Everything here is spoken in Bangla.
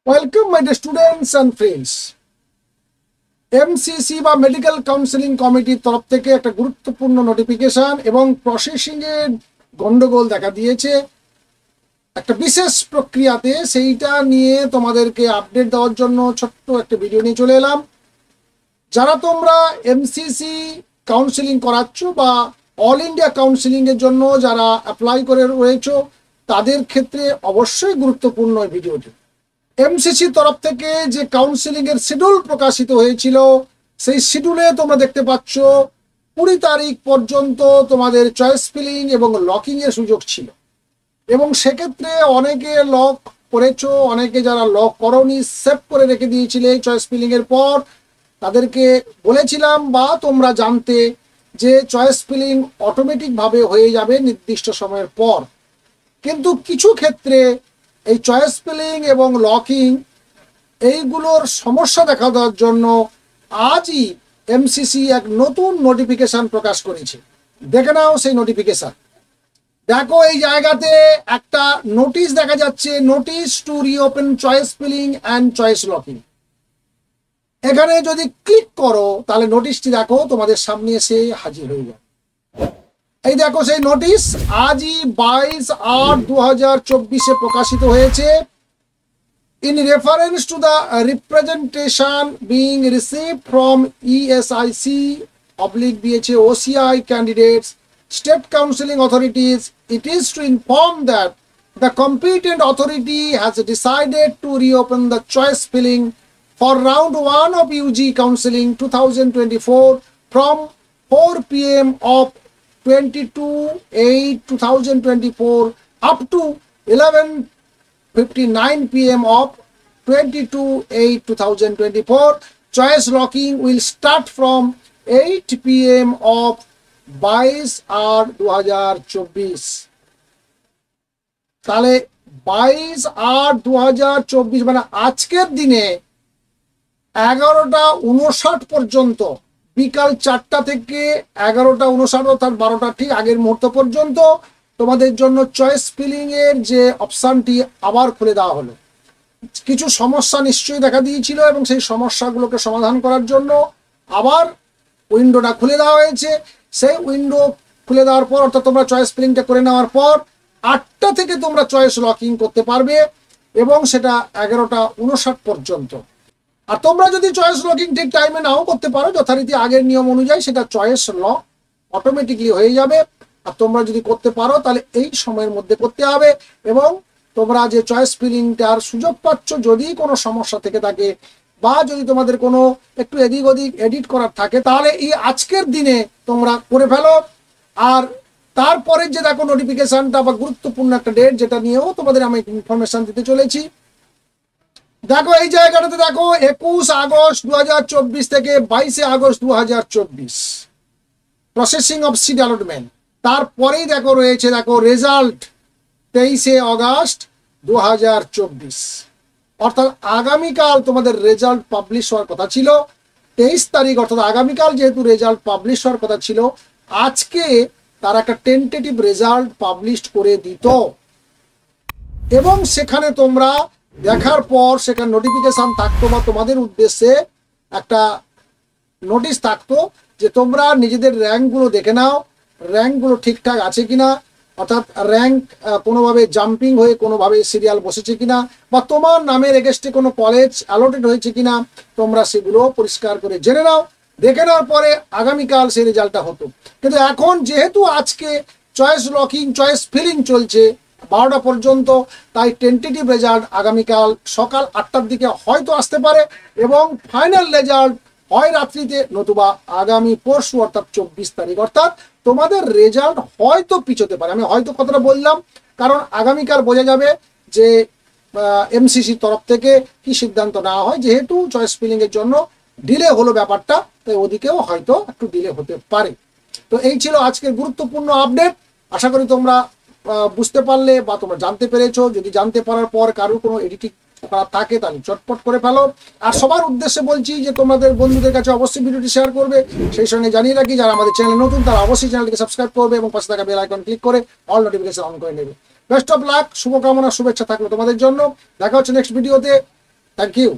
Welcome, my dear students and friends. MCC বা মেডিকেল কাউন্সিলিং কমিটির তরফ থেকে একটা গুরুত্বপূর্ণ নোটিফিকেশন এবং প্রসেসিং এর গন্ডগোল দেখা দিয়েছে একটা বিশেষ প্রক্রিয়াতে। সেইটা নিয়ে তোমাদেরকে আপডেট দেওয়ার জন্য ছোট্ট একটা ভিডিও নিয়ে চলে এলাম। যারা তোমরা এমসিসি কাউন্সিলিং করাচ্ছ বা অল ইন্ডিয়া কাউন্সিলিং এর জন্য যারা অ্যাপ্লাই করে রয়েছো, তাদের ক্ষেত্রে অবশ্যই গুরুত্বপূর্ণ এই ভিডিওটি। এমসিসি তরফ থেকে যে কাউন্সিলিং এর শিডিউল প্রকাশিত হয়েছিল, সেই শিডিউলে তোমরা দেখতে পাচ্ছ 20 তারিখ পর্যন্ত তোমাদের চয়েস ফিলিং এবং লকিং এর সুযোগ ছিল। এবং সেক্ষেত্রে অনেকে লক করেছো, অনেকে যারা লক করনি সেভ করে রেখে দিয়েছিলে চয়েস ফিলিং এর পর, তাদেরকে বলেছিলাম বা তোমরা জানতে যে চয়েস ফিলিং অটোমেটিক ভাবে হয়ে যাবে নির্দিষ্ট সময়ের পর। কিন্তু কিছু ক্ষেত্রে এই চয়েস ফিলিং এবং লকিং এইগুলোর সমস্যা দেখা দেওয়ার জন্য আজই এমসিসি এক নতুন নোটিফিকেশন প্রকাশ করেছে। দেখে নাও সেই নোটিফিকেশন। দেখো এই জায়গাতে একটা নোটিশ দেখা যাচ্ছে, notice to reopen choice filling and choice locking. এখানে যদি ক্লিক করো তাহলে নোটিশটি দেখো তোমাদের সামনে এসে হাজির হয়ে যাবে। এই দেখো সেই নোটিশ আজই 22/8/2024 প্রকাশিত হয়েছে। In reference to the representation being received from ESIC/BHA/OCI candidates, state counseling authorities, it is to inform that the competent authority has decided to reopen the choice filling for round 1 of UG counseling 2024 from 4 p.m. of 22/8/2024 up to 11:59 p.m. of 22/8/2024. Choice locking will start from 8 p.m. of 22/8/2024. তাহলে 22/8/2024 মানে আজকের দিনে 11:59 পর্যন্ত, বিকাল 4টা থেকে 11:59 অর্থাৎ 12টা ঠিক আগের মুহূর্ত পর্যন্ত তোমাদের জন্য চয়েস ফিলিং এর যে অপশানটি আবার খুলে দেওয়া হলো। কিছু সমস্যা নিশ্চয়ই দেখা দিয়েছিল এবং সেই সমস্যাগুলোকে সমাধান করার জন্য আবার উইন্ডোটা খুলে দেওয়া হয়েছে। সেই উইন্ডো খুলে দেওয়ার পর অর্থাৎ তোমরা চয়েস ফিলিংটা করে নেওয়ার পর 8টা থেকে তোমরা চয়েস লকিং করতে পারবে এবং সেটা 11:59 পর্যন্ত। আর তোমরা যদি চয়েস লকিং ঠিক টাইমে নাও করতে পারো, যথারীতি আগের নিয়ম অনুযায়ী সেটা চয়েস লক অটোমেটিকলি হয়ে যাবে। আর তোমরা যদি করতে পারো তাহলে এই সময়ের মধ্যে করতে হবে এবং তোমরা যে চয়েস ফিলিংটার সুযোগ পাচ্ছ, যদি কোনো সমস্যা থেকে থাকে বা যদি তোমাদের কোনো একটু এদিক ওদিক এডিট করার থাকে তাহলে এই আজকের দিনে তোমরা করে ফেলো। আর তারপরে যে দেখো নোটিফিকেশনটা বা গুরুত্বপূর্ণ একটা ডেট, যেটা নিয়েও তোমাদের আমি ইনফরমেশন দিতে চলেছি। দেখো এই জায়গাটাতে দেখো 21 আগস্ট 2024 থেকে 22 August 2024 processing of seat allotment. তারপরেই দেখো রয়েছে দেখো রেজাল্ট 23 আগস্ট 2024, অর্থাৎ আগামীকাল তোমাদের রেজাল্ট পাবলিশ হওয়ার কথা ছিল 23 তারিখ, অর্থাৎ আগামীকাল যেহেতু রেজাল্ট পাবলিশ হওয়ার কথা ছিল, আজকে তার একটা টেন্টেটিভ রেজাল্ট পাবলিশ করে দিত এবং সেখানে তোমরা দেখার পর সেখানে নোটিফিকেশন থাকতো বা তোমাদের উদ্দেশ্যে একটা নোটিশ থাকতো যে তোমরা নিজেদের র্যাঙ্কগুলো দেখে নাও, র্যাঙ্কগুলো ঠিকঠাক আছে কিনা, অর্থাৎ র্যাঙ্ক কোনোভাবে জাম্পিং হয়ে কোনোভাবে সিরিয়াল বসেছে কিনা বা তোমার নামের এগেস্টে কোনো কলেজ অ্যালটেড হয়েছে কিনা, তোমরা সেগুলো পরিষ্কার করে জেনে নাও। দেখে নেওয়ার পরে আগামীকাল সেই রেজাল্টটা হতো। কিন্তু এখন যেহেতু আজকে চয়েস লকিং চয়েস ফিলিং চলছে 12টা পর্যন্ত, তাই টেন্টেটিভ রেজাল্ট আগামীকাল সকাল 8টার দিকে হয়তো আসতে পারে এবং ফাইনাল রেজাল্ট হয় রাত্রিতে নতুবা আগামী পরশু অর্থাৎ 24 তারিখ, অর্থাৎ তোমাদের রেজাল্ট হয়তো পিছোতে পারে। আমি হয়তো কথাটা বললাম কারণ আগামীকাল বোঝা যাবে যে এমসিসির তরফ থেকে কি সিদ্ধান্ত নেওয়া হয়। যেহেতু চয়েস ফিলিং এর জন্য ডিলে হলো ব্যাপারটা, তাই ওদিকেও হয়তো একটু ডিলে হতে পারে। তো এই ছিল আজকের গুরুত্বপূর্ণ আপডেট। আশা করি তোমরা বুঝতে পারলে বা তোমরা জানতে পেরেছো। যদি জানতে পারার পর কারো কোনো এডিটিং করা থাকে তাহলে চটপট করে ফেলো। আর সবার উদ্দেশ্যে বলছি যে তোমাদের বন্ধুদের কাছে অবশ্যই ভিডিওটি শেয়ার করবে। সেই সঙ্গে জানিয়ে রাখি যারা আমাদের চ্যানেলে নতুন তারা অবশ্যই চ্যানেলটিকে সাবস্ক্রাইব করবে এবং পাশে থাকা বেল আইকন ক্লিক করে অল নোটিফিকেশন অন করে নেবে। বেস্ট অফ লাক, শুভকামনা শুভেচ্ছা থাকলো তোমাদের জন্য। দেখা হচ্ছে নেক্সট ভিডিওতে। Thank you.